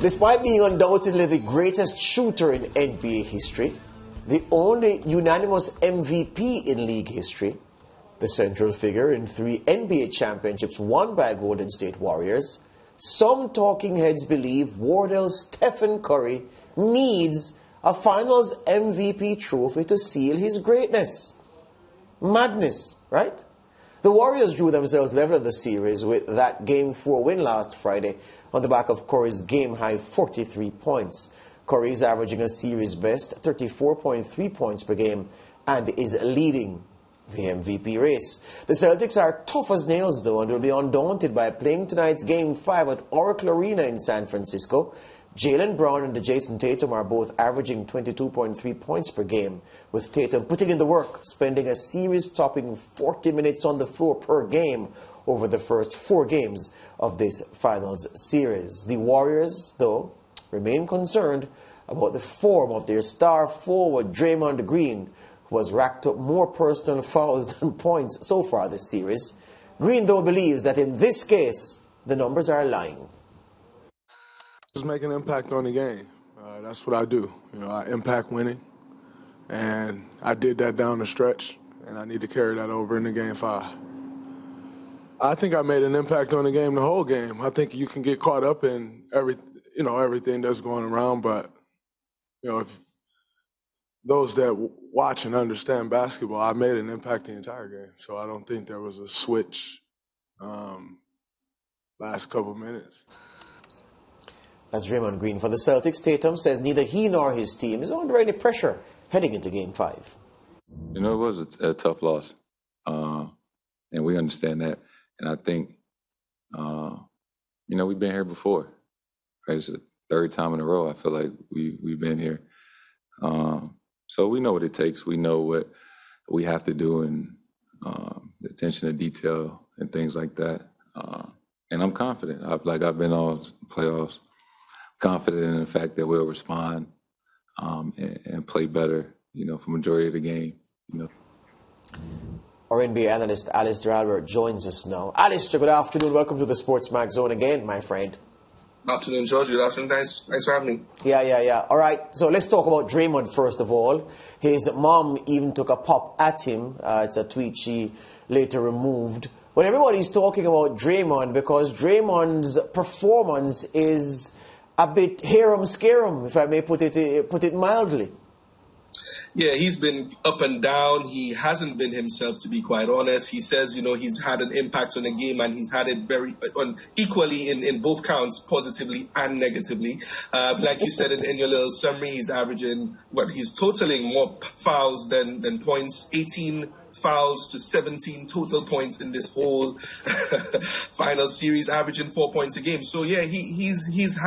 Despite being undoubtedly the greatest shooter in NBA history, the only unanimous MVP in league history, the central figure in 3 NBA championships won by Golden State Warriors, some talking heads believe Wardell's Stephen Curry needs a Finals MVP trophy to seal his greatness. Madness, right? The Warriors drew themselves level in the series with that Game 4 win last Friday on the back of Curry's game-high 43 points. Curry is averaging a series-best 34.3 points per game and is leading the MVP race. The Celtics are tough as nails, though, and will be undaunted by playing tonight's Game 5 at Oracle Arena in San Francisco. Jaylen Brown and Jason Tatum are both averaging 22.3 points per game, with Tatum putting in the work, spending a series-topping 40 minutes on the floor per game over the first 4 games of this finals series. The Warriors, though, remain concerned about the form of their star forward Draymond Green, who has racked up more personal fouls than points so far this series. Green, though, believes that in this case, the numbers are lying. Just make an impact on the game. That's what I do. I impact winning, and I did that down the stretch, and I need to carry that over into Game 5. I think I made an impact on the game the whole game. I think you can get caught up in everything that's going around, but if those that watch and understand basketball, I made an impact the entire game. So I don't think there was a switch last couple minutes. That's Draymond Green. For the Celtics, Tatum says neither he nor his team is under any pressure heading into Game 5. It was a tough loss, and we understand that. And I think, we've been here before. Right? It's the 3rd time in a row I feel like we've been here. So we know what it takes. We know what we have to do, and the attention to detail and things like that. And I'm confident. I've been all playoffs, confident in the fact that we'll respond and play better, for majority of the game. Our NBA analyst Alistair Albert joins us now. Alistair, good afternoon. Welcome to the SportsMax Zone again, my friend. Good afternoon, George. Good afternoon. Thanks for having me. Yeah. All right, so let's talk about Draymond first of all. His mom even took a pop at him. It's a tweet she later removed. But everybody's talking about Draymond because Draymond's performance is a bit harem-scarum, if I may put it mildly. Yeah, he's been up and down. He hasn't been himself, to be quite honest. He says, he's had an impact on the game, and he's had it very equally in both counts, positively and negatively. Like you said in your little summary, he's averaging, he's totaling more fouls than points, 18 fouls to 17 total points in this whole final series, averaging 4 points a game. So yeah, he's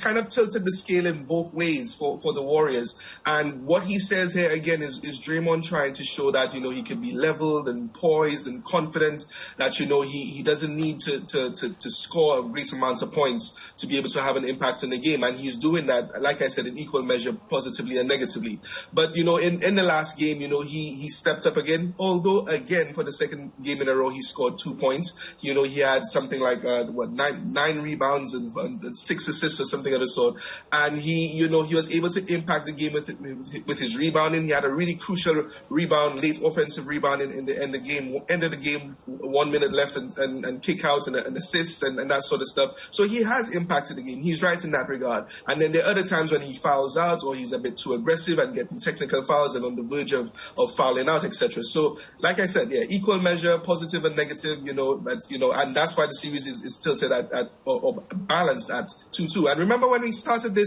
kind of tilted the scale in both ways for the Warriors. And what he says here again is Draymond trying to show that he can be leveled and poised and confident, that he doesn't need to score a great amount of points to be able to have an impact on the game. And he's doing that, like I said, in equal measure, positively and negatively. But in the last game, he stepped up again. Although, again, for the second game in a row, he scored 2 points. He had something like, nine rebounds and 6 assists or something of the sort. And he was able to impact the game with his rebounding. He had a really crucial rebound, late offensive rebound in the end of the game. Ended the game, 1 minute left, and kick out and an assist and that sort of stuff. So he has impacted the game. He's right in that regard. And then there are other times when he fouls out or he's a bit too aggressive and getting technical fouls and on the verge of fouling out, etc. So, like I said, yeah, equal measure, positive and negative, and that's why the series is tilted at or balanced at 2-2. And remember when we started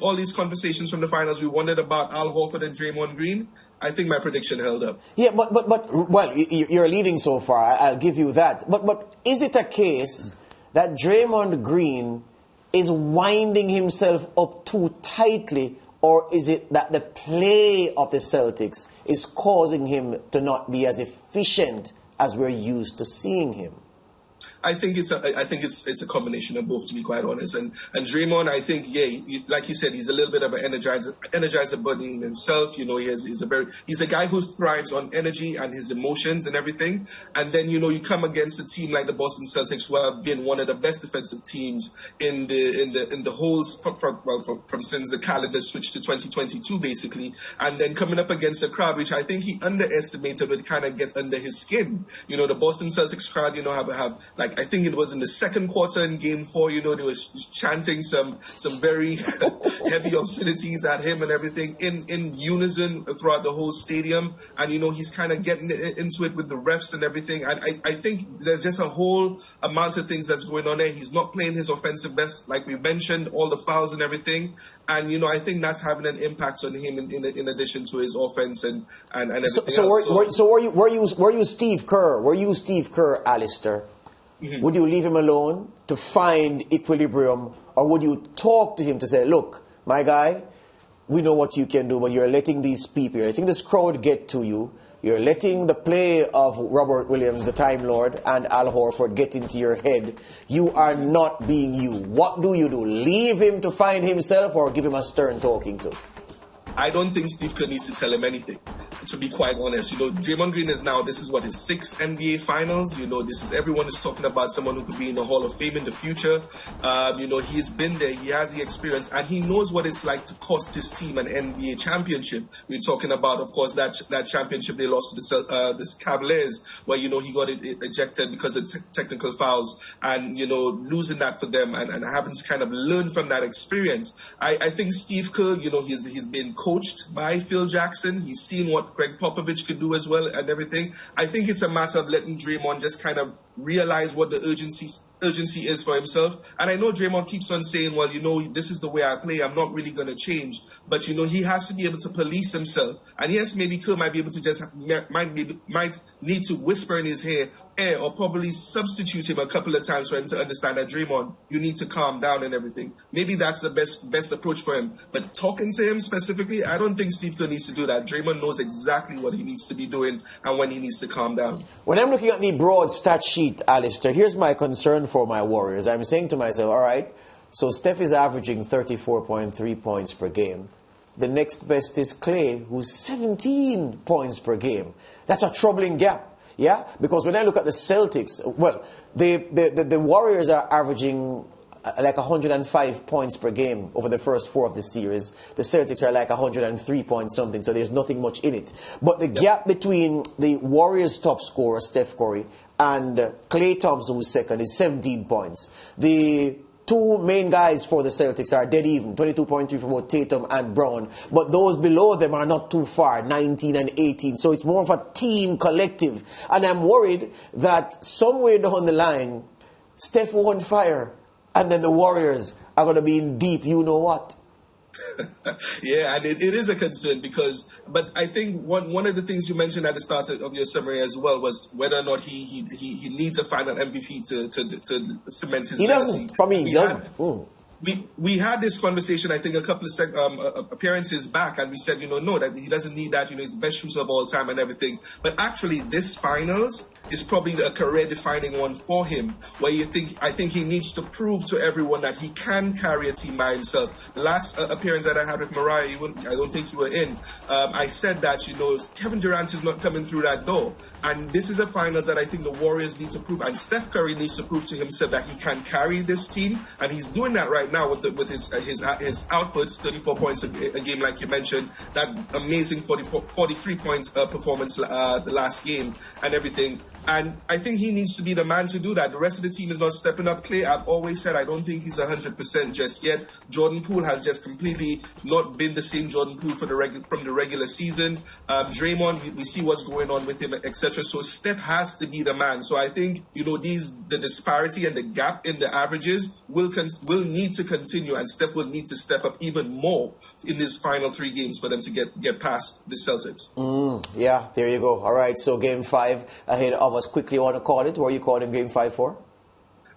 all these conversations from the finals, we wondered about Al Horford and Draymond Green. I think my prediction held up. Yeah, but well, you're leading so far. I'll give you that. But is it a case that Draymond Green is winding himself up too tightly? Or is it that the play of the Celtics is causing him to not be as efficient as we're used to seeing him? I think it's a combination of both, to be quite honest. And Draymond, I think, like you said, he's a little bit of an energizer bunny in himself. You know, he's a guy who thrives on energy and his emotions and everything. And then, you know, you come against a team like the Boston Celtics, who have been one of the best defensive teams in the whole from since the calendar switched to 2022, basically. And then coming up against a crowd which I think he underestimated would kind of get under his skin. You know, the Boston Celtics crowd, you know, have like, I think it was in the second quarter in Game 4, you know, they were chanting some very heavy obscenities at him and everything in unison throughout the whole stadium. And, you know, he's kind of getting into it with the refs and everything. And I think there's just a whole amount of things that's going on there. He's not playing his offensive best, like we mentioned, all the fouls and everything. And, you know, I think that's having an impact on him in addition to his offense and everything else. So were you Steve Kerr? Were you Steve Kerr, Alistair? Mm-hmm. Would you leave him alone to find equilibrium, or would you talk to him to say, look, my guy, we know what you can do, but you're letting these people, you're letting this crowd get to you. You're letting the play of Robert Williams, the Time Lord, and Al Horford get into your head. You are not being you. What do? Leave him to find himself, or give him a stern talking to? I don't think Steve Kerr needs to tell him anything, to be quite honest. You know, Draymond Green is now, this is what, his 6th NBA Finals. You know, everyone is talking about someone who could be in the Hall of Fame in the future. You know, he's been there, he has the experience, and he knows what it's like to cost his team an NBA championship. We're talking about, of course, that championship they lost to the Cavaliers, where, you know, he got ejected because of technical fouls, and, you know, losing that for them and having to kind of learn from that experience. I think Steve Kerr, you know, he's been coached by Phil Jackson. He's seen what Greg Popovich could do as well and everything. I think it's a matter of letting Draymond just kind of realize what the urgency is for himself. And I know Draymond keeps on saying, well, you know, this is the way I play, I'm not really going to change. But, you know, he has to be able to police himself. And yes, maybe Kerr might be able to might need to whisper in his ear, or probably substitute him a couple of times for him to understand that, Draymond, you need to calm down and everything. Maybe that's the best approach for him. But talking to him specifically, I don't think Steve Kerr needs to do that. Draymond knows exactly what he needs to be doing and when he needs to calm down. When I'm looking at the broad stat sheet, Alistair, here's my concern for my Warriors. I'm saying to myself, all right, so Steph is averaging 34.3 points per game. The next best is Clay, who's 17 points per game. That's a troubling gap. Yeah, because when I look at the Celtics, well, the Warriors are averaging like 105 points per game over the first 4 of the series. The Celtics are like 103 points something, so there's nothing much in it. But the gap between the Warriors' top scorer, Steph Curry, and Klay Thompson, who's second, is 17 points. The 2 main guys for the Celtics are dead even, 22.3 for both Tatum and Brown. But those below them are not too far, 19 and 18. So it's more of a team collective. And I'm worried that somewhere down the line, Steph won't fire. And then the Warriors are going to be in deep you-know-what. Yeah, and it is a concern but I think one of the things you mentioned at the start of your summary as well was whether or not he needs a final MVP to cement his legacy. He doesn't. For me, he doesn't. We had this conversation, I think, a couple of appearances back, and we said, you know, no, that he doesn't need that. You know, he's the best shooter of all time and everything. But actually, this finals is probably a career-defining one for him, where I think he needs to prove to everyone that he can carry a team by himself. The last appearance that I had with Mariah, I don't think you were in. I said that, you know, Kevin Durant is not coming through that door, and this is a finals that I think the Warriors need to prove, and Steph Curry needs to prove to himself that he can carry this team, and he's doing that right now with his outputs, 34 points a game, like you mentioned, that amazing 43 points performance the last game and everything. And I think he needs to be the man to do that. The rest of the team is not stepping up. Clay, I've always said I don't think he's 100% just yet. Jordan Poole has just completely not been the same Jordan Poole from the regular season. Draymond, we see what's going on with him, etc. So Steph has to be the man. So I think, you know, the disparity and the gap in the averages will need to continue, and Steph will need to step up even more in these final 3 games for them to get past the Celtics. Yeah, there you go. All right, so Game 5 ahead of us. Quickly, want to call it? What are you calling Game 5 for?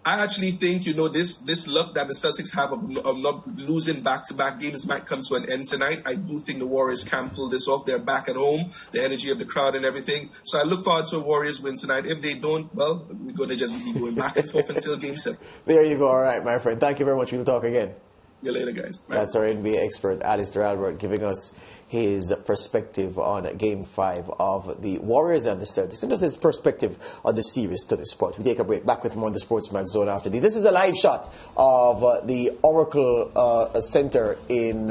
I actually think, this luck that the Celtics have of not losing back-to-back games might come to an end tonight. I do think the Warriors can pull this off. They're back at home, the energy of the crowd and everything. So I look forward to a Warriors win tonight. If they don't, well, we're going to just be going back and forth until Game 7. There you go. All right, my friend. Thank you very much. We'll talk again. See you later, guys. Bye. That's our NBA expert, Alistair Albert, giving us his perspective on Game 5 of the Warriors and the Celtics, and just his perspective on the series to this sport. We take a break. Back with more on the SportsMax Zone after this. This is a live shot of the Oracle Center in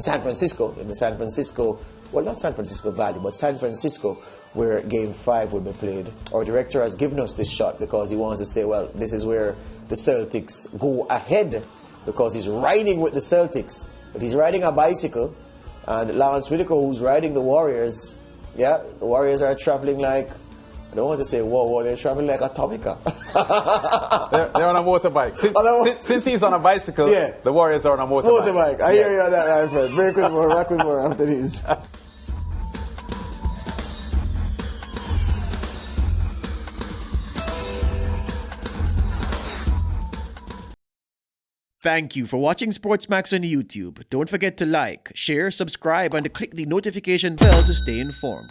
San Francisco, in the San Francisco, well, not San Francisco Valley, but San Francisco, where Game 5 will be played. Our director has given us this shot because he wants to say, well, this is where the Celtics go ahead, because he's riding with the Celtics, but he's riding a bicycle. And Lawrence Whitaker, who's riding the Warriors, the Warriors are traveling like, I don't want to say whoa, they're traveling like Atomica. they're on a motorbike. Since he's on a bicycle, the Warriors are on a motorbike. I hear you on that, my friend. Break with more, back with more after this. Thank you for watching SportsMax on YouTube. Don't forget to like, share, subscribe, and to click the notification bell to stay informed.